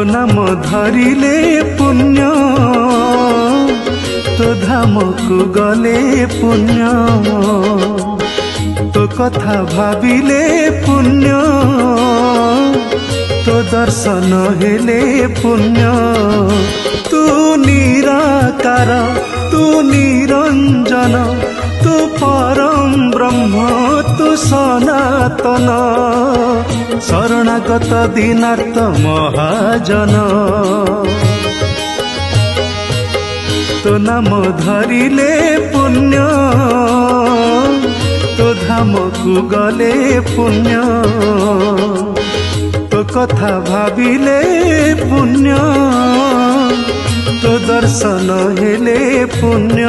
नाम धरिले पुण्य तो धाम को गले पुण्य तो कथा भाविले पुण्य तो दर्शन हेले पुण्य तू निराकार तू निरंजन तू परम ब्रह्म तू सनातन शरणागत दीनार्थ महाजन तो नाम धरिले पुण्य तो धाम को गले पुण्य तो कथा भाविले पुण्य तो दर्शन हेले पुण्य।